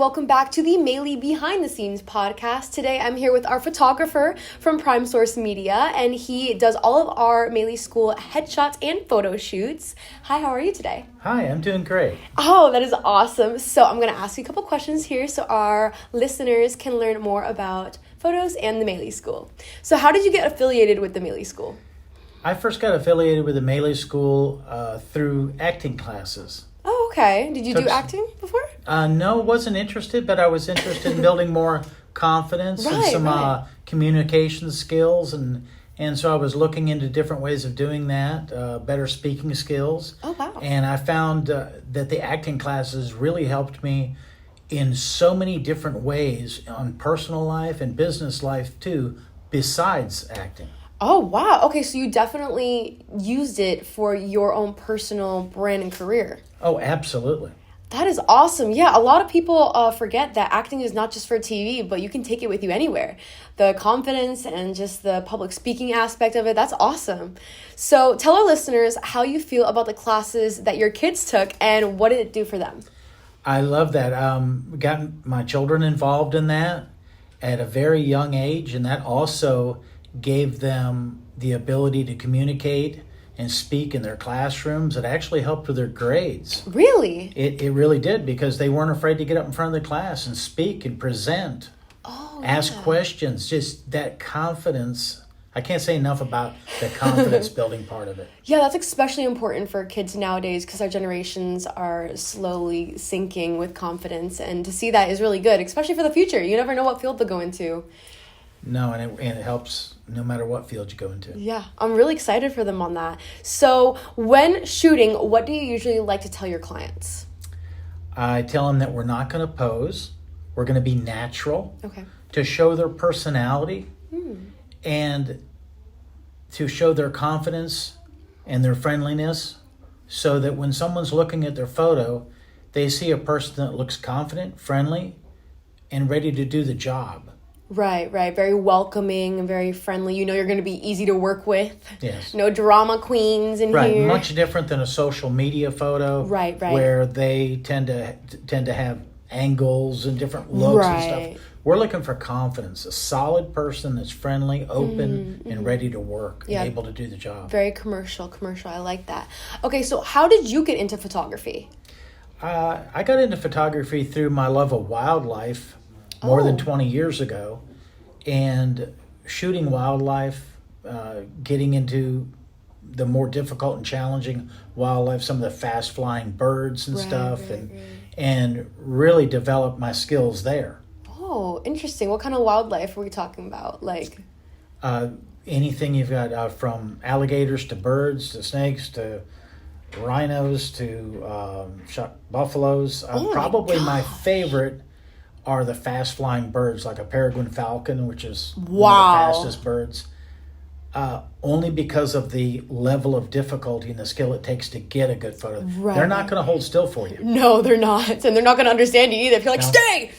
welcome back to the Maile Behind The Scenes podcast. Today I'm here with our photographer from Prime Source Media, and he does all of our Maile School headshots and photo shoots. Hi, how are you today? Hi, I'm doing great. Oh, that is awesome. So I'm going to ask you a couple questions here so our listeners can learn more about photos and the Maile School. So how did you get affiliated with the Maile School? I first got affiliated with the Maile School through acting classes. Oh, okay. Did you do acting before? No, wasn't interested, but I was interested in building more confidence and some communication skills, and so I was looking into different ways of doing that, better speaking skills. Oh, wow. And I found that the acting classes really helped me in so many different ways on personal life and business life too, besides acting. Oh, wow. Okay, so you definitely used it for your own personal brand and career. Oh, absolutely. That is awesome. Yeah, a lot of people forget that acting is not just for TV, but you can take it with you anywhere. The confidence and just the public speaking aspect of it, that's awesome. So tell our listeners how you feel about the classes that your kids took and what did it do for them? I love that. Got my children involved in that at a very young age, and that also gave them the ability to communicate and speak in their classrooms. It actually helped with their grades. Really? It really did, because they weren't afraid to get up in front of the class and speak and present, ask questions, just that confidence. I can't say enough about the confidence building part of it. Yeah, that's especially important for kids nowadays because our generations are slowly sinking with confidence, and to see that is really good, especially for the future. You never know what field they'll go into. No, and it helps no matter what field you go into. Yeah, I'm really excited for them on that. So when shooting, what do you usually like to tell your clients? I tell them that we're not going to pose. We're going to be natural. Okay. To show their personality and to show their confidence and their friendliness, so that when someone's looking at their photo, they see a person that looks confident, friendly, and ready to do the job. Right. Very welcoming and very friendly. You know you're going to be easy to work with. Yes. No drama queens in here. Right. Much different than a social media photo. Right. Where they tend to have angles and different looks and stuff. We're looking for confidence. A solid person that's friendly, open, and ready to work and able to do the job. Very commercial. I like that. Okay, so how did you get into photography? I got into photography through my love of wildlife more than 20 years ago, and shooting wildlife, getting into the more difficult and challenging wildlife, some of the fast flying birds and stuff, and really developed my skills there. Oh, interesting. What kind of wildlife are we talking about? Like anything you've got, from alligators to birds to snakes to rhinos to buffaloes. Probably my favorite are the fast flying birds, like a peregrine falcon, which is one of the fastest birds. Only because of the level of difficulty and the skill it takes to get a good photo. They're not going to hold still for you. No, they're not. And they're not going to understand you either. If you're like, stay,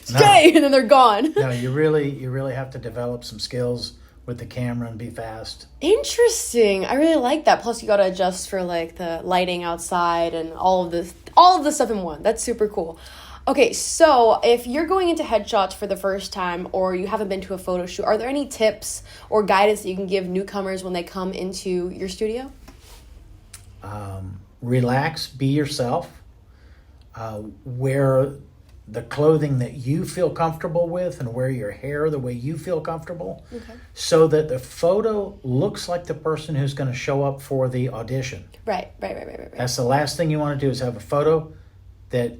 and then they're gone. No, you really have to develop some skills with the camera and be fast. Interesting. I really like that. Plus you got to adjust for like the lighting outside and all of the stuff in one. That's super cool. Okay, so if you're going into headshots for the first time or you haven't been to a photo shoot, are there any tips or guidance that you can give newcomers when they come into your studio? Relax, be yourself. Wear the clothing that you feel comfortable with, and wear your hair the way you feel comfortable, so that the photo looks like the person who's going to show up for the audition. Right. That's the last thing you want to do, is have a photo that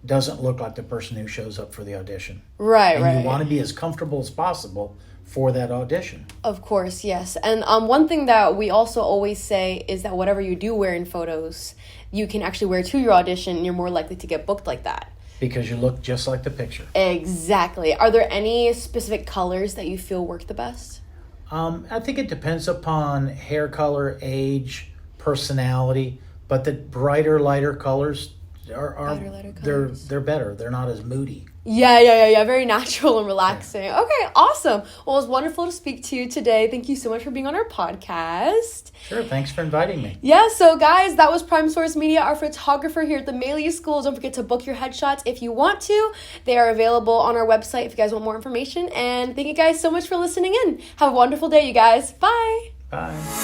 doesn't look like the person who shows up for the audition. Right. You want to be as comfortable as possible for that audition. Of course, yes. And one thing that we also always say is that whatever you do wear in photos, you can actually wear to your audition, and you're more likely to get booked like that. Because you look just like the picture. Exactly. Are there any specific colors that you feel work the best? I think it depends upon hair color, age, personality, but the brighter, lighter colors Lighter, lighter they're colors. they're better. They're not as moody. Yeah. Very natural and relaxing. Yeah. Okay, awesome. Well, it was wonderful to speak to you today. Thank you so much for being on our podcast. Sure, thanks for inviting me. Yeah, so guys, that was Prime Source Media, our photographer here at the Maile School. Don't forget to book your headshots if you want to. They are available on our website if you guys want more information. And thank you guys so much for listening in. Have a wonderful day, you guys. Bye. Bye.